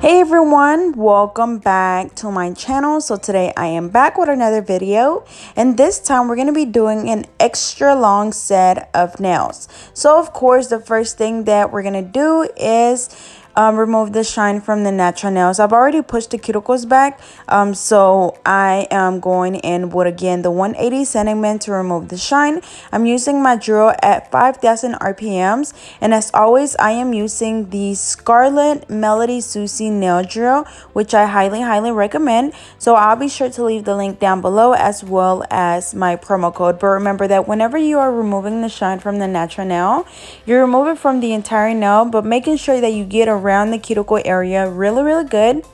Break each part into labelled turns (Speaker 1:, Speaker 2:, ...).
Speaker 1: Hey everyone, welcome back to my channel. So today I am back with another video, and this time we're going to be doing an extra long set of nails. So of course the first thing that we're going to do is remove the shine from the natural nails. I've already pushed the cuticles back, so I am going in with again the 180 centimeter to remove the shine. I'm using my drill at 5,000 RPMs, and as always I am using the Scarlet Melody Susie nail drill, which I highly recommend. So I'll be sure to leave the link down below as well as my promo code. But remember that whenever you are removing the shine from the natural nail, you're removing from the entire nail, but making sure that you get around the cuticle area really good,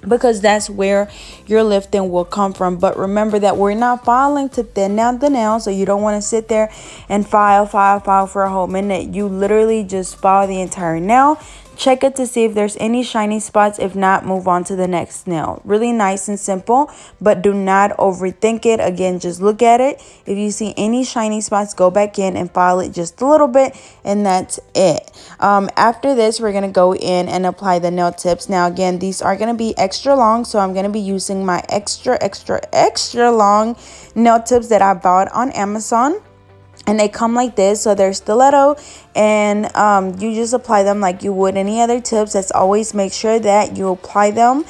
Speaker 1: because that's where your lifting will come from. But remember that we're not filing to thin out the nail, so you don't want to sit there and file for a whole minute. You literally just file the entire nail, check it to see if there's any shiny spots. If not, move on to the next nail. Really nice and simple, but do not overthink it. Again, just look at it. If you see any shiny spots, go back in and file it just a little bit, and that's it. After this, we're going to go in and apply the nail tips. Now again, these are going to be extra long, so I'm going to be using my extra long nail tips that I bought on Amazon. And they come like this, so they're stiletto, and you just apply them like you would any other tips. Let's always make sure that you apply them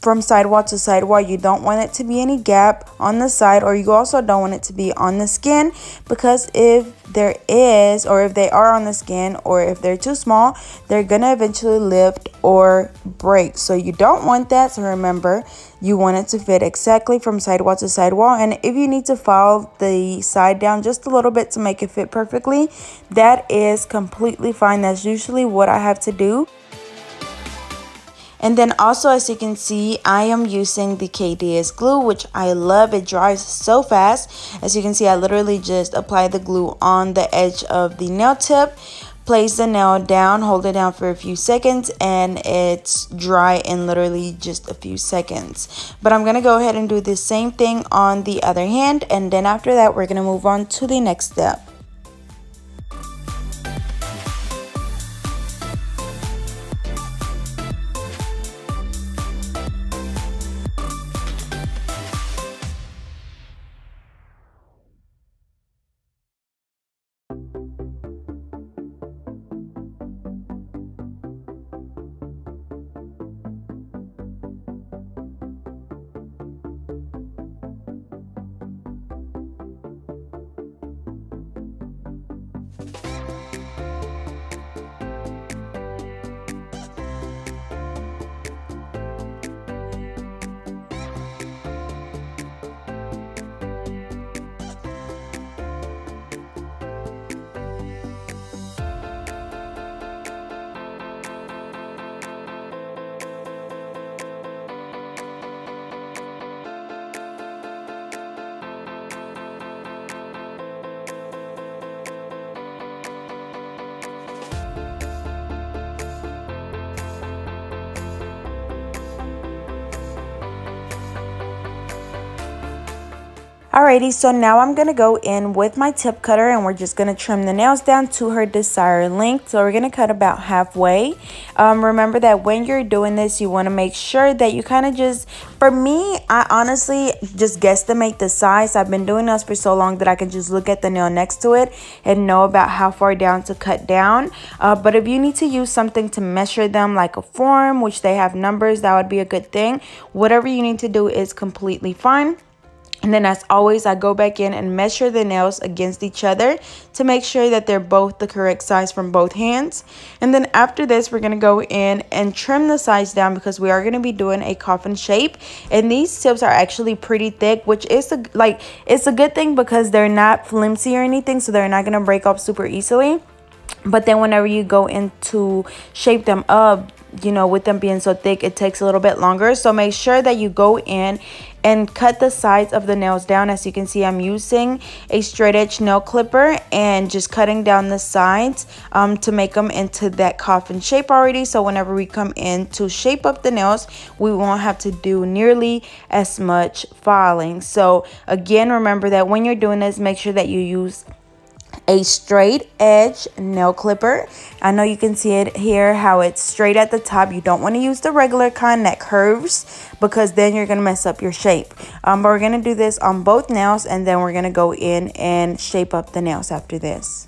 Speaker 1: from sidewall to sidewall. You don't want it to be any gap on the side, or you also don't want it to be on the skin, because if there is, or if they are on the skin, or if they're too small, they're gonna eventually lift or break. So you don't want that. So remember, you want it to fit exactly from sidewall to sidewall. And if you need to file the side down just a little bit to make it fit perfectly, that is completely fine. That's usually what I have to do. And then also, as you can see, I am using the KDS glue, which I love. It dries so fast. As you can see, I literally just apply the glue on the edge of the nail tip, place the nail down, hold it down for a few seconds, and it's dry in literally just a few seconds. But I'm going to go ahead and do the same thing on the other hand, and then after that we're going to move on to the next step. Alrighty, so now I'm going to go in with my tip cutter, and we're just going to trim the nails down to her desired length. So we're going to cut about halfway. Remember that when you're doing this, you want to make sure that you kind of just, for me, I honestly just guesstimate the size. I've been doing this for so long that I can just look at the nail next to it and know about how far down to cut down. But if you need to use something to measure them, like a form, which they have numbers, that would be a good thing. Whatever you need to do is completely fine. And then as always, I go back in and measure the nails against each other to make sure that they're both the correct size from both hands. And then after this, we're going to go in and trim the sides down, because we are going to be doing a coffin shape. And these tips are actually pretty thick, which is it's a good thing because they're not flimsy or anything, so they're not going to break up super easily. But then whenever you go in to shape them up, you know, with them being so thick, it takes a little bit longer. So make sure that you go in and cut the sides of the nails down. As you can see, I'm using a straight edge nail clipper and just cutting down the sides to make them into that coffin shape already. So whenever we come in to shape up the nails, we won't have to do nearly as much filing. So again, remember that when you're doing this, make sure that you use a straight edge nail clipper. I know you can see it here how it's straight at the top. You don't want to use the regular kind that curves, because then you're going to mess up your shape. But we're going to do this on both nails, and then we're going to go in and shape up the nails after this.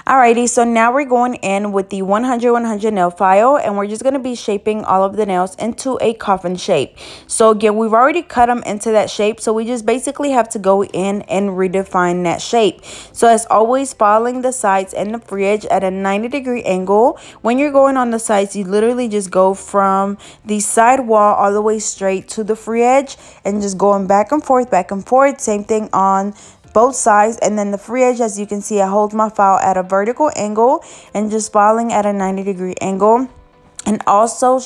Speaker 1: Alrighty, so now we're going in with the 100 nail file, and we're just going to be shaping all of the nails into a coffin shape. So again, we've already cut them into that shape, so we just basically have to go in and redefine that shape. So as always, following the sides and the free edge at a 90-degree angle. When you're going on the sides, you literally just go from the side wall all the way straight to the free edge, and just going back and forth, back and forth. Same thing on both sides. And then the free edge, as you can see, I hold my file at a vertical angle and just filing at a 90-degree angle, and also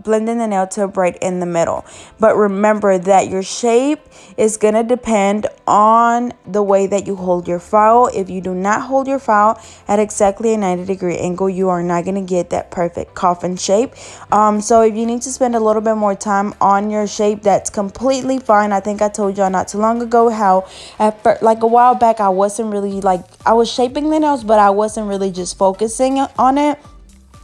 Speaker 1: blending the nail tip right in the middle. But remember that your shape is going to depend on the way that you hold your file. If you do not hold your file at exactly a 90-degree angle, you are not going to get that perfect coffin shape. So if you need to spend a little bit more time on your shape, that's completely fine. I think I told y'all not too long ago how at first, like a while back, I wasn't really I was shaping the nails, but I wasn't really just focusing on it.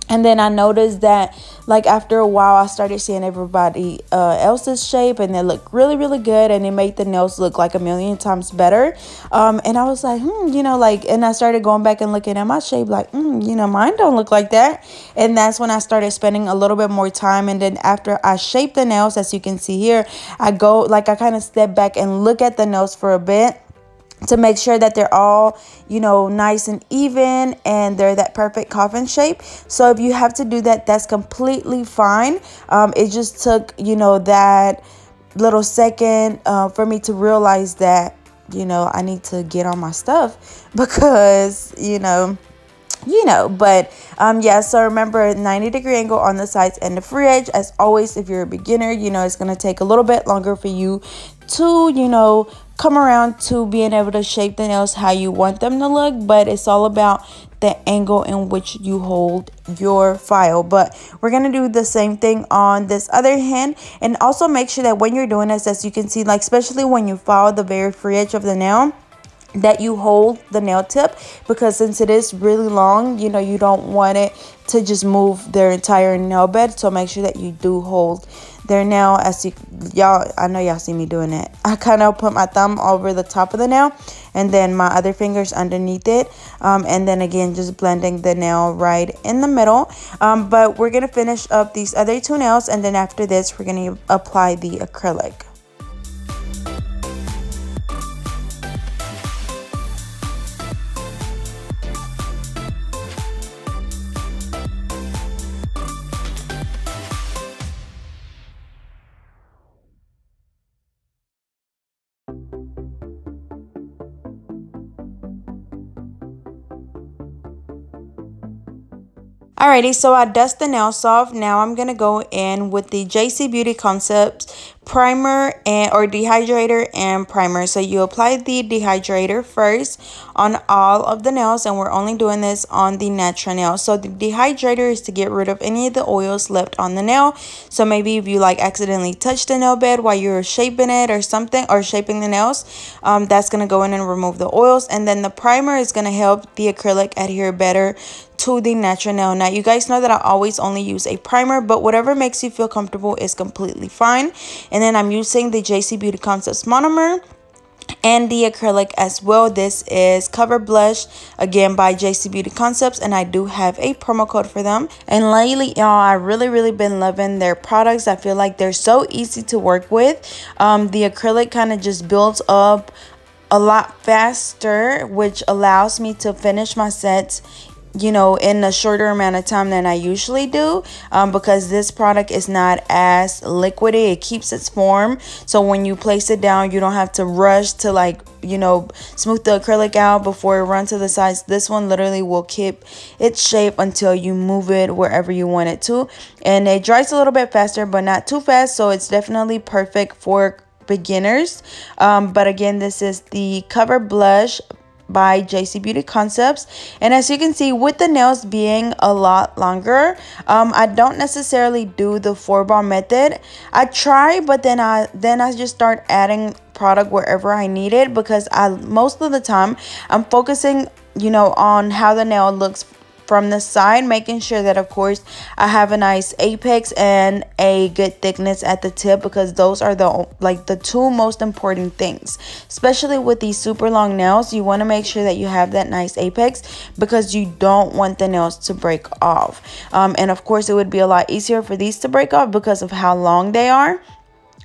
Speaker 1: And then I noticed that after a while, I started seeing everybody else's shape, and they look really, really good, and it made the nails look like a million times better. And I was like, and I started going back and looking at my shape mine don't look like that. And that's when I started spending a little bit more time. And then after I shape the nails, as you can see here, I kind of step back and look at the nails for a bit to make sure that they're all, nice and even, and they're that perfect coffin shape. So if you have to do that, that's completely fine. It just took, that little second for me to realize that, I need to get on my stuff, because, but yeah, so remember, 90-degree angle on the sides and the free edge. As always, if you're a beginner, it's going to take a little bit longer for you to, come around to being able to shape the nails how you want them to look, but it's all about the angle in which you hold your file. But we're going to do the same thing on this other hand, and also make sure that when you're doing this, as you can see, especially when you file the very free edge of the nail, that you hold the nail tip, because since it is really long, you don't want it to just move their entire nail bed. So make sure that you do hold their nail. As I know y'all see me doing it. I kind of put my thumb over the top of the nail, and then my other fingers underneath it, and then again just blending the nail right in the middle. But we're gonna finish up these other two nails, and then after this we're gonna apply the acrylic. Alrighty, so I dust the nails off. Now I'm going to go in with the JC Beauty Concepts primer or dehydrator and primer. So you apply the dehydrator first on all of the nails, and we're only doing this on the natural nail. So the dehydrator is to get rid of any of the oils left on the nail. So maybe if you accidentally touched the nail bed while you're shaping it or something, or shaping the nails, that's going to go in and remove the oils. And then the primer is going to help the acrylic adhere better to the natural nail. Now you guys know that I always only use a primer, but whatever makes you feel comfortable is completely fine. And then I'm using the JC Beauty Concepts monomer and the acrylic as well. This is Cover Blush, again by JC Beauty Concepts, and I do have a promo code for them. And lately, y'all, I really been loving their products. I feel like they're so easy to work with. The acrylic kind of just builds up a lot faster, which allows me to finish my sets you know, in a shorter amount of time than I usually do, because this product is not as liquidy. It keeps its form, so when you place it down, you don't have to rush to, like, you know, smooth the acrylic out before it runs to the sides. This one literally will keep its shape until you move it wherever you want it to, and it dries a little bit faster but not too fast, so it's definitely perfect for beginners. But again, this is the Cover Blush by JC Beauty Concepts, and as you can see, with the nails being a lot longer, I don't necessarily do the 4-bar method. I try, but then I just start adding product wherever I need it, because most of the time I'm focusing, you know, on how the nail looks from the side, making sure that, of course, I have a nice apex and a good thickness at the tip, because those are the two most important things, especially with these super long nails. You want to make sure that you have that nice apex, because you don't want the nails to break off. And of course, it would be a lot easier for these to break off because of how long they are.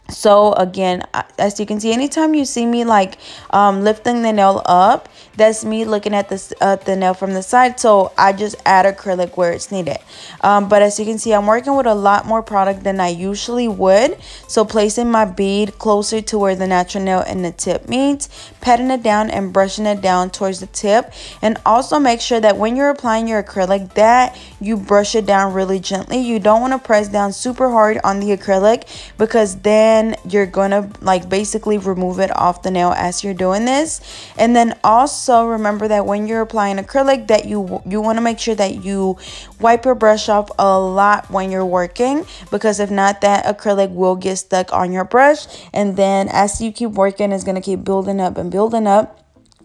Speaker 1: So again, as you can see, anytime you see me like lifting the nail up, that's me looking at the nail from the side. So I just add acrylic where it's needed. But as you can see, I'm working with a lot more product than I usually would. So placing my bead closer to where the natural nail and the tip meets, patting it down and brushing it down towards the tip. And also make sure that when you're applying your acrylic, that you brush it down really gently. You don't want to press down super hard on the acrylic, because then you're gonna like basically remove it off the nail as you're doing this. And then also remember that when you're applying acrylic, that you want to make sure that you wipe your brush off a lot when you're working, because if not, that acrylic will get stuck on your brush, and then as you keep working, it's gonna keep building up and building up,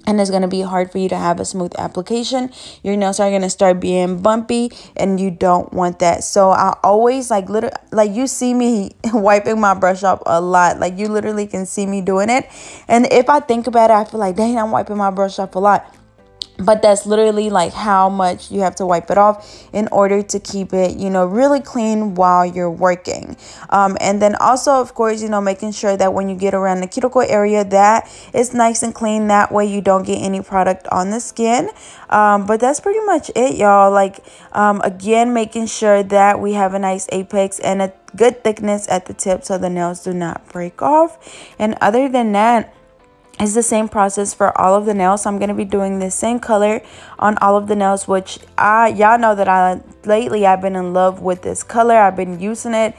Speaker 1: and it's going to be hard for you to have a smooth application. Your nails are going to start being bumpy, and you don't want that. So I always like you see me wiping my brush off a lot. Like you literally can see me doing it. And if I think about it, I feel like, dang, I'm wiping my brush off a lot. But that's literally like how much you have to wipe it off in order to keep it, you know, really clean while you're working. And then also, of course, you know, making sure that when you get around the cuticle area, that is nice and clean. That way you don't get any product on the skin. But that's pretty much it, y'all. Like, again, making sure that we have a nice apex and a good thickness at the tip so the nails do not break off. And other than that, it's the same process for all of the nails. So I'm going to be doing the same color on all of the nails, which y'all know that lately I've been in love with this color. I've been using it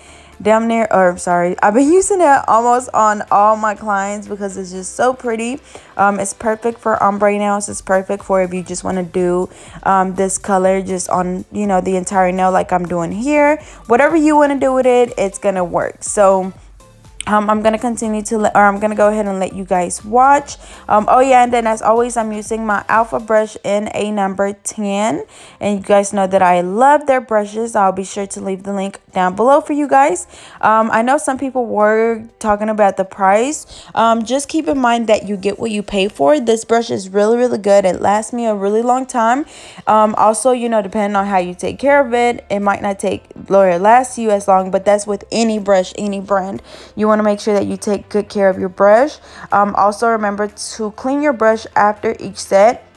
Speaker 1: I've been using it almost on all my clients because it's just so pretty. It's perfect for ombre nails. It's perfect for if you just want to do this color just on, you know, the entire nail like I'm doing here. Whatever you want to do with it, it's going to work. So I'm going to continue to I'm going to go ahead and let you guys watch. Oh yeah, and then as always, I'm using my Alpha brush in a number 10. And you guys know that I love their brushes. I'll be sure to leave the link down below for you guys. I know some people were talking about the price. Just keep in mind that you get what you pay for. This brush is really, really good. It lasts me a really long time. Also, you know, depending on how you take care of it, it might not last you as long, but that's with any brush, any brand. You want to make sure that you take good care of your brush. Also remember to clean your brush after each set.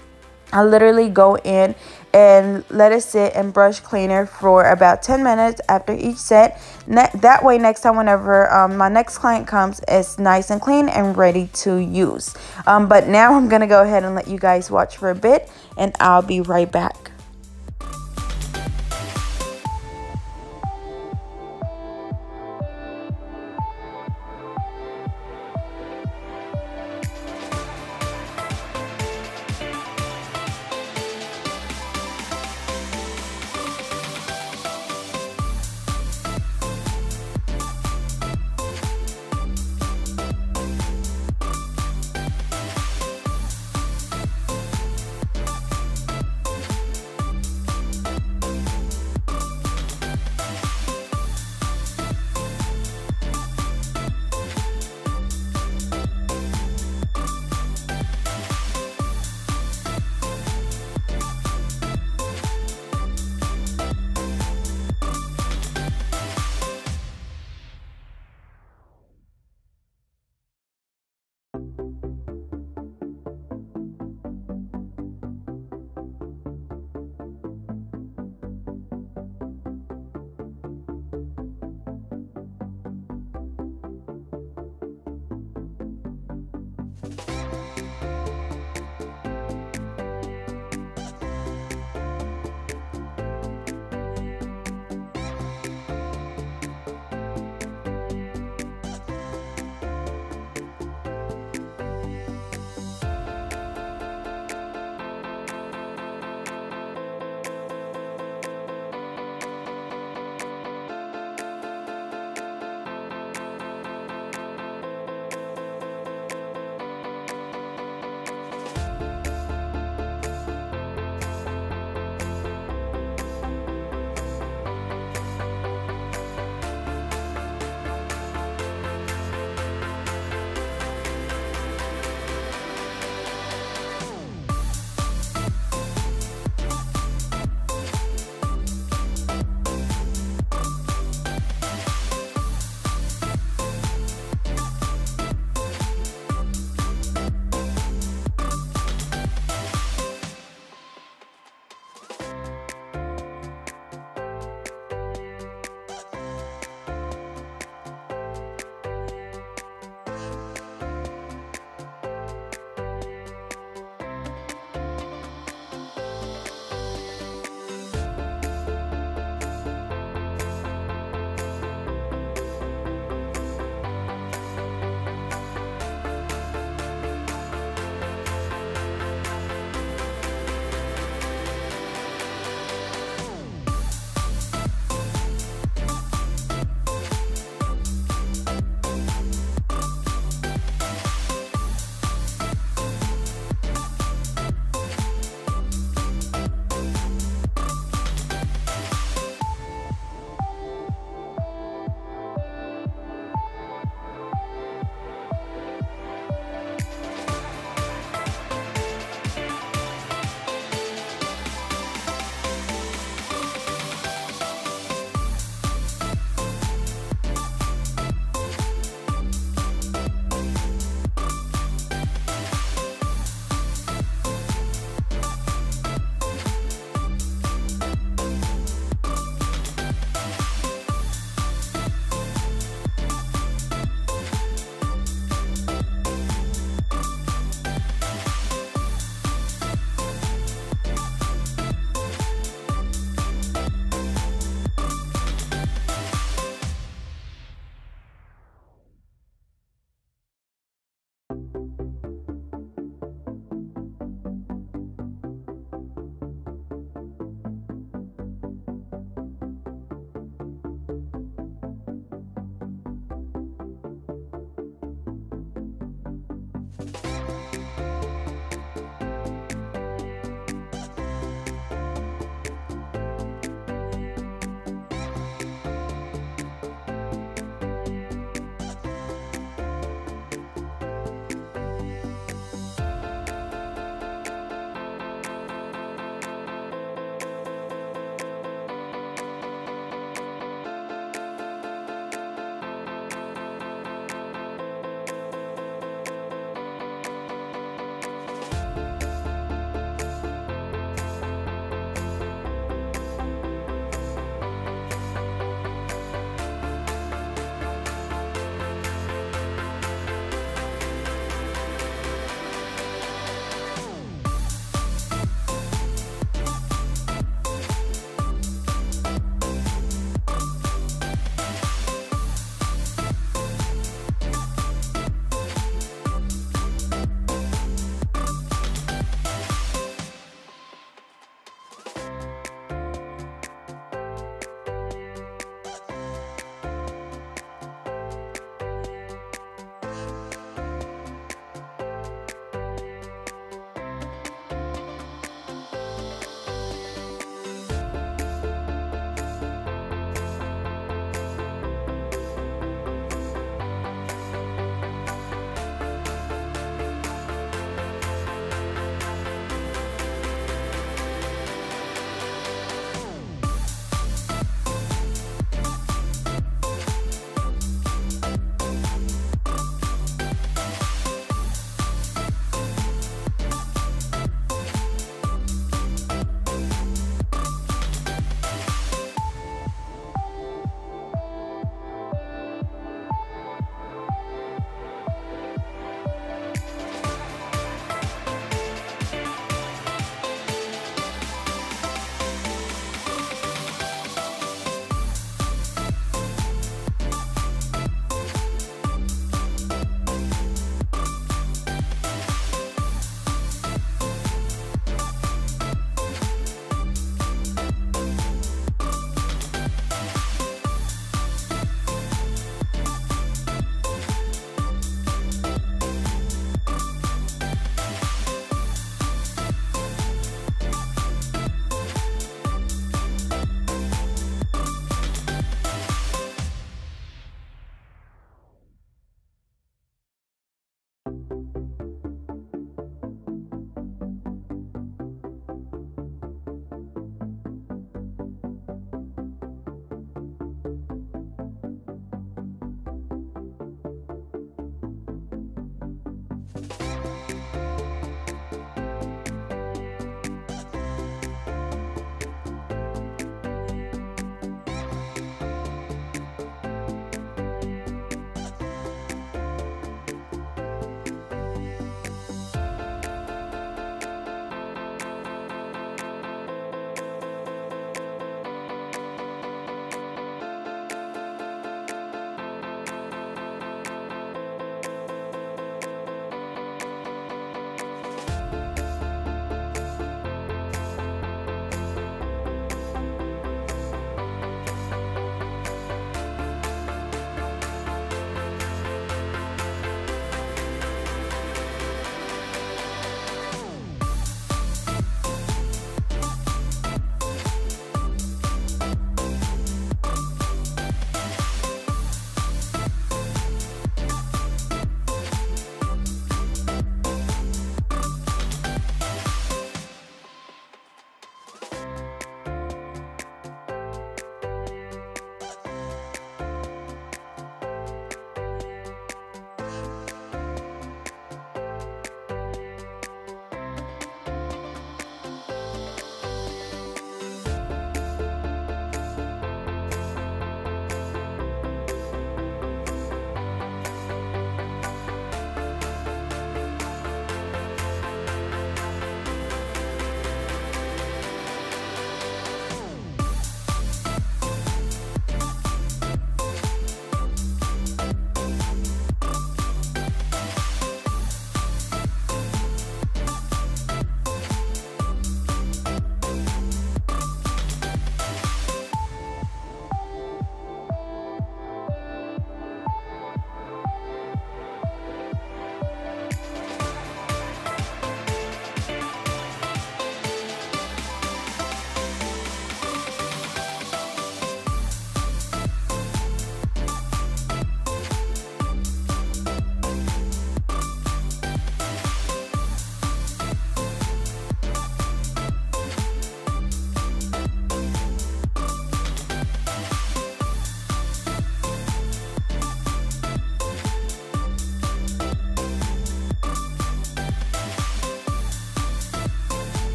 Speaker 1: I literally go in and let it sit and brush cleaner for about 10 minutes after each set. That way, next time whenever my next client comes, it's nice and clean and ready to use. But now I'm going to go ahead and let you guys watch for a bit, and I'll be right back.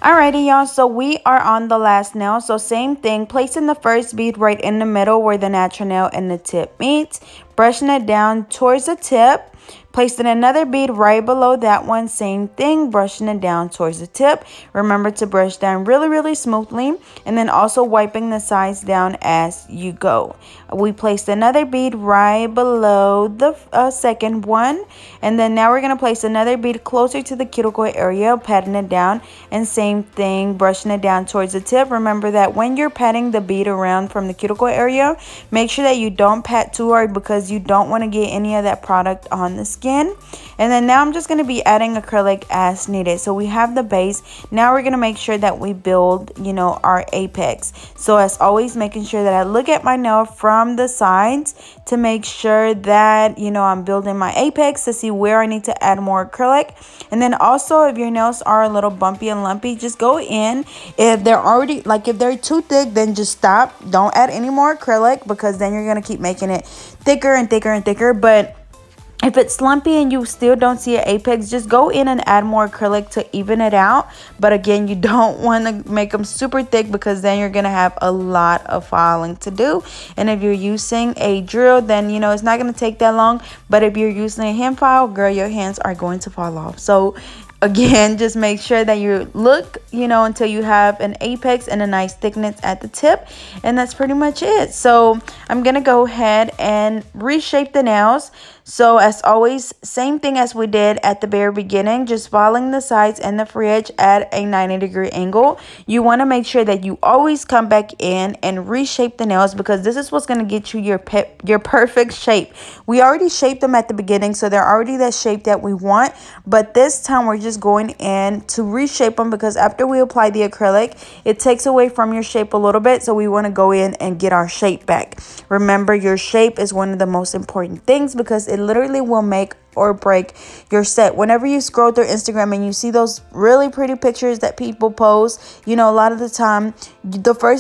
Speaker 1: Alrighty, y'all, so we are on the last nail. So same thing, placing the first bead right in the middle where the natural nail and the tip meets, brushing it down towards the tip, placing another bead right below that one, same thing, brushing it down towards the tip. Remember to brush down really smoothly, and then also wiping the sides down as you go. We placed another bead right below the second one, and then now we're going to place another bead closer to the cuticle area, patting it down, and same thing, brushing it down towards the tip. Remember that when you're patting the bead around from the cuticle area, make sure that you don't pat too hard because you don't want to get any of that product on the skin. And then now I'm just going to be adding acrylic as needed. So we have the base. Now we're going to make sure that we build, you know, our apex. So as always, making sure that I look at my nail from the sides to make sure that, you know, I'm building my apex to see where I need to add more acrylic. And then also, if your nails are a little bumpy and lumpy, just go in. If they're already, like if they're too thick, then just stop. Don't add any more acrylic because then you're going to keep making it thicker and thicker and thicker. But if it's lumpy and you still don't see an apex, just go in and add more acrylic to even it out. But again, you don't want to make them super thick because then you're going to have a lot of filing to do. And if you're using a drill, then, you know, it's not going to take that long. But if you're using a hand file, girl, your hands are going to fall off. So again, just make sure that you look, you know, until you have an apex and a nice thickness at the tip. And that's pretty much it. So I'm going to go ahead and reshape the nails. So as always, same thing as we did at the very beginning, just following the sides and the free edge at a 90-degree angle. You want to make sure that you always come back in and reshape the nails because this is what's going to get you your perfect shape. We already shaped them at the beginning, so they're already that shape that we want. But this time we're just going in to reshape them because after we apply the acrylic, it takes away from your shape a little bit. So we want to go in and get our shape back. Remember, your shape is one of the most important things because it literally will make or break your set. Whenever you scroll through Instagram and you see those really pretty pictures that people post, you know, a lot of the time,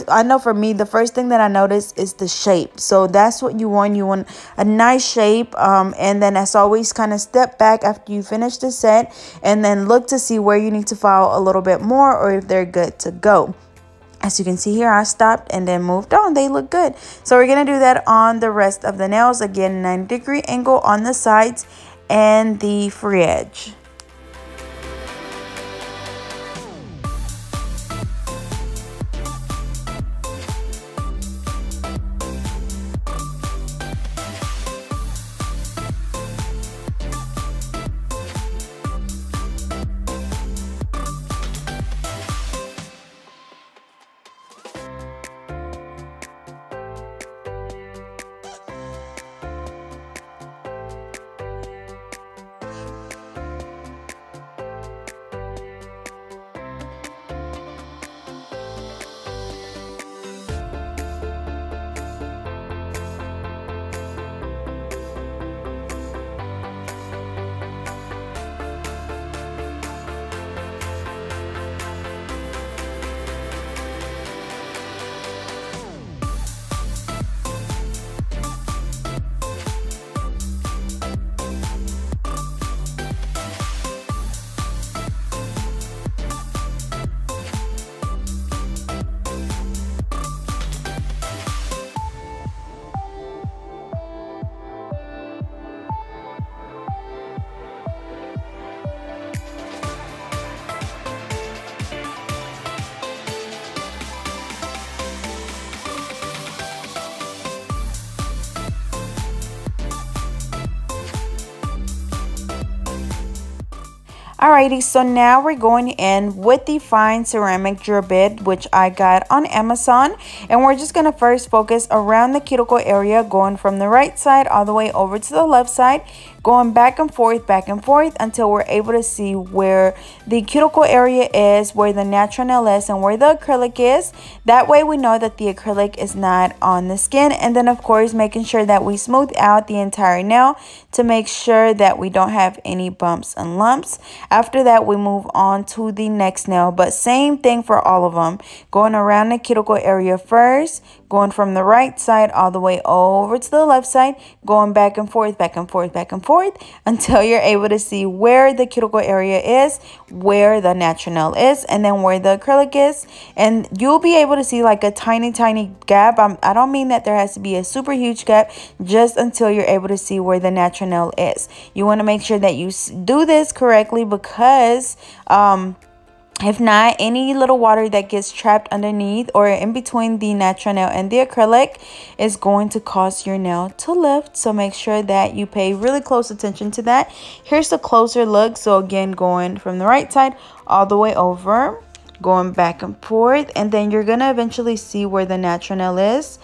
Speaker 1: I know for me, the first thing that I notice is the shape. So that's what you want. You want a nice shape. And then as always, kind of step back after you finish the set and then look to see where you need to file a little bit more or if they're good to go. As you can see here, I stopped and then moved on. They look good. So we're going to do that on the rest of the nails. Again, 90-degree angle on the sides and the free edge. Alrighty, so now we're going in with the fine ceramic drill bit, which I got on Amazon. And we're just going to first focus around the cuticle area, going from the right side all the way over to the left side, going back and forth until we're able to see where the cuticle area is, where the natural nail is, and where the acrylic is. That way we know that the acrylic is not on the skin. And then of course making sure that we smooth out the entire nail to make sure that we don't have any bumps and lumps. After that, we move on to the next nail, but same thing for all of them. Going around the cuticle area first, going from the right side all the way over to the left side, going back and forth forth until you're able to see where the cuticle area is, where the natural nail is, and then where the acrylic is. And you'll be able to see like a tiny gap. I don't mean that there has to be a super huge gap, just until you're able to see where the natural nail is. You want to make sure that you do this correctly, because if not, any little water that gets trapped underneath or in between the natural nail and the acrylic is going to cause your nail to lift. So make sure that you pay really close attention to that. Here's a closer look. So again, going from the right side all the way over, going back and forth, and then you're gonna eventually see where the natural nail is.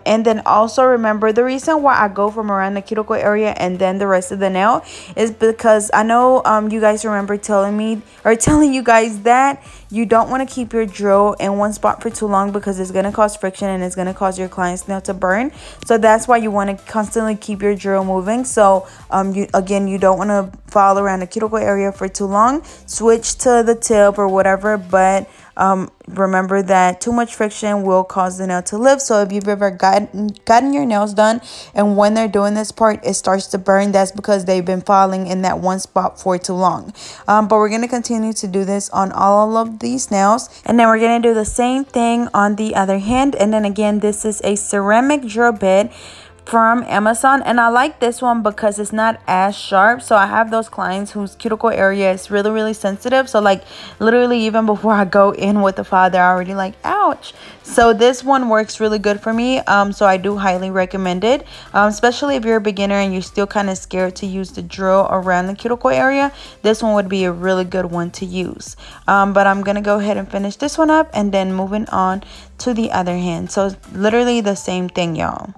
Speaker 1: And then also remember, the reason why I go from around the cuticle area and then the rest of the nail is because I know you guys remember telling you guys that you don't want to keep your drill in one spot for too long, because it's going to cause friction and it's going to cause your client's nail to burn. So that's why you want to constantly keep your drill moving. So you don't want to follow around the cuticle area for too long. Switch to the tip or whatever, but remember that too much friction will cause the nail to lift. So if you've ever gotten your nails done and when they're doing this part it starts to burn, that's because they've been falling in that one spot for too long. But we're going to continue to do this on all of these nails, and then we're going to do the same thing on the other hand. And then again, this is a ceramic drill bit from Amazon, and I like this one because it's not as sharp. So I have those clients whose cuticle area is really sensitive, so like literally even before I go in with the file, they're already like, ouch. So this one works really good for me. So I do highly recommend it, especially if you're a beginner and you're still kind of scared to use the drill around the cuticle area. This one would be a really good one to use. But I'm gonna go ahead and finish this one up, and then moving on to the other hand. So it's literally the same thing, y'all.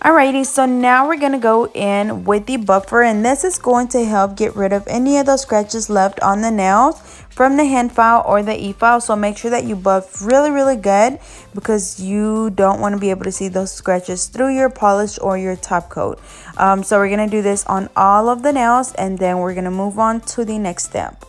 Speaker 1: Alrighty, so now we're going to go in with the buffer, and this is going to help get rid of any of those scratches left on the nails from the hand file or the e-file. So make sure that you buff really good, because you don't want to be able to see those scratches through your polish or your top coat. So we're going to do this on all of the nails, and then we're going to move on to the next step.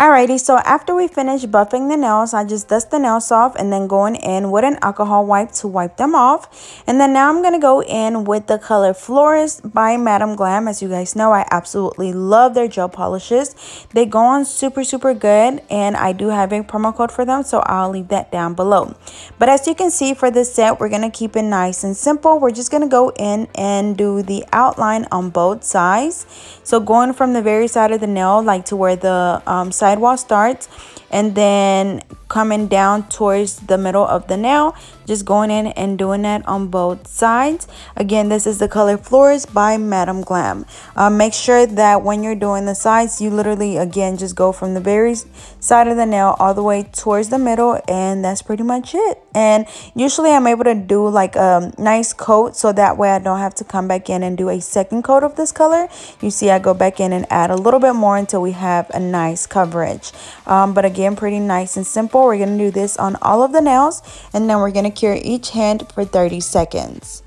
Speaker 1: Alrighty, so after we finish buffing the nails, I just dust the nails off and then going in with an alcohol wipe to wipe them off. And then now I'm going to go in with the color Florist by Madam Glam. As you guys know, I absolutely love their gel polishes. They go on super good, and I do have a promo code for them, so I'll leave that down below. But as you can see, for this set, we're going to keep it nice and simple. We're just going to go in and do the outline on both sides. So going from the very side of the nail, like to where the sidewall starts, and then coming down towards the middle of the nail, just going in and doing that on both sides. Again, this is the color Florist by Madam Glam. Make sure that when you're doing the sides, you literally, again, just go from the very side of the nail all the way towards the middle, and that's pretty much it. And usually I'm able to do like a nice coat, so that way I don't have to come back in and do a second coat of this color. You see, I go back in and add a little bit more until we have a nice coverage. But again, pretty nice and simple. We're going to do this on all of the nails, and then we're going to cure each hand for 30 seconds.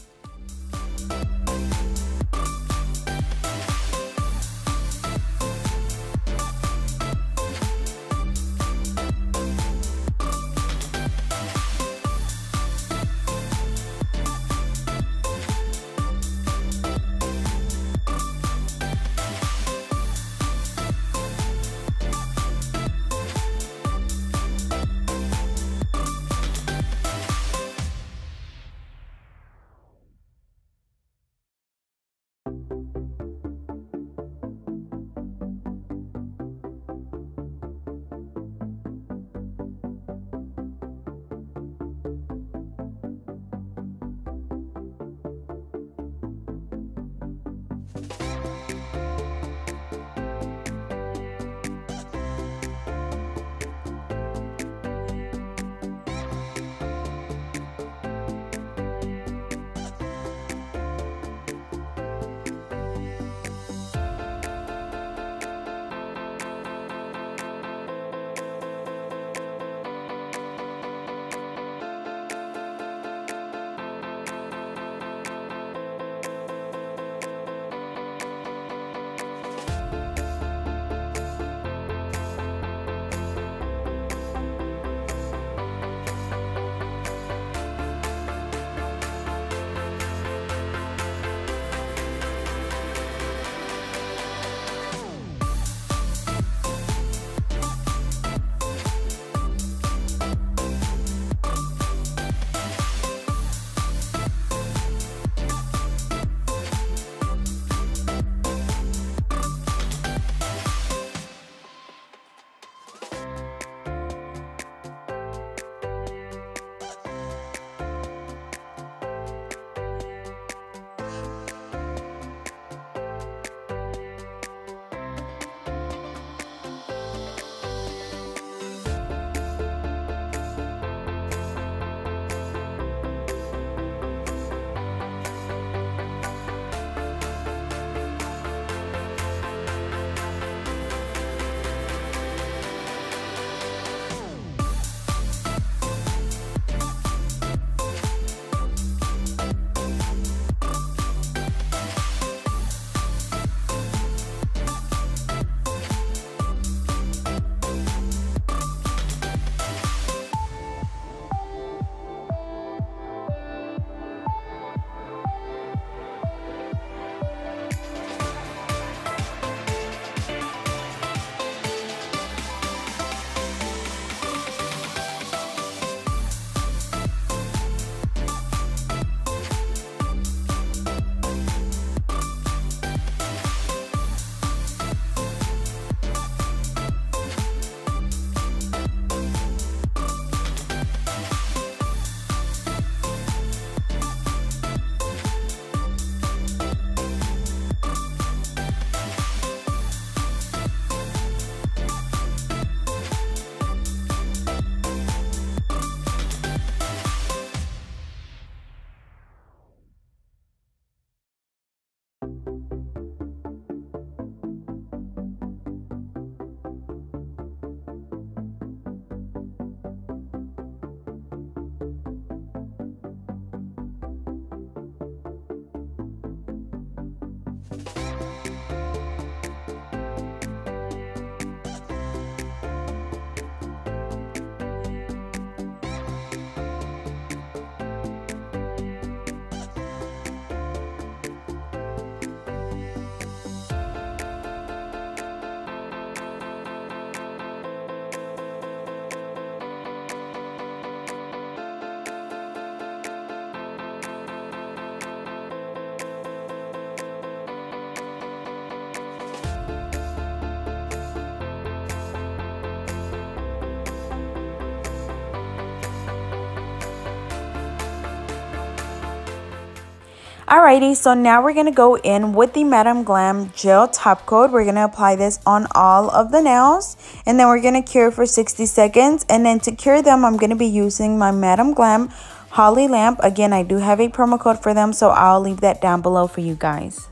Speaker 1: Alrighty, so now we're going to go in with the Madam Glam Gel Top Coat. We're going to apply this on all of the nails. And then we're going to cure for 60 seconds. And then to cure them, I'm going to be using my Madam Glam Holly Lamp. Again, I do have a promo code for them, so I'll leave that down below for you guys.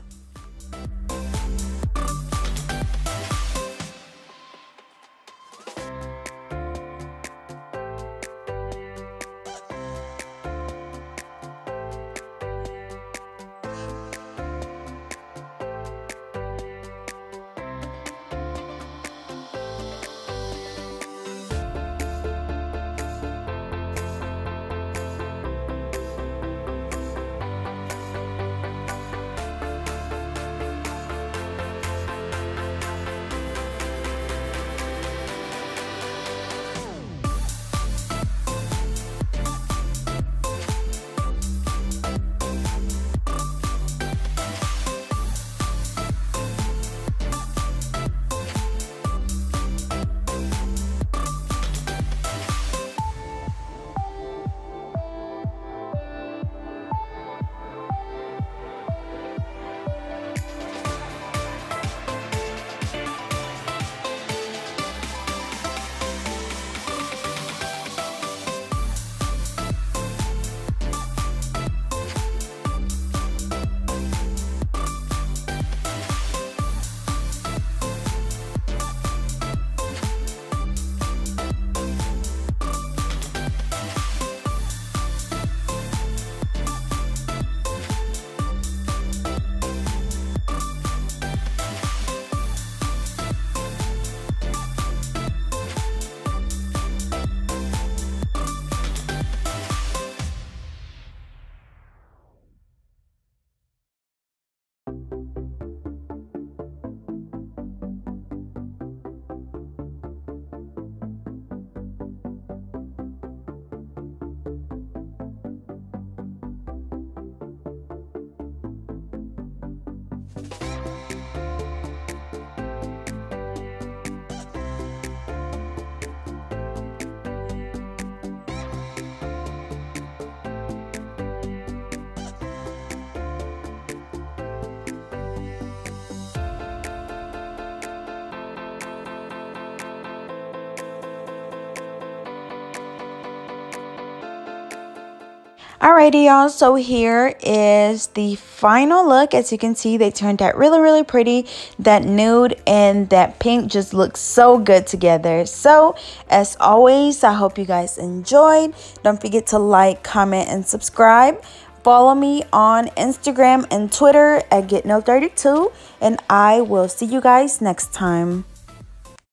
Speaker 1: Alrighty, y'all, so here is the final look. As you can see, they turned out really pretty. That nude and that pink just looks so good together. So as always, I hope you guys enjoyed. Don't forget to like, comment, and subscribe. Follow me on Instagram and Twitter at GetNail32, and I will see you guys next time.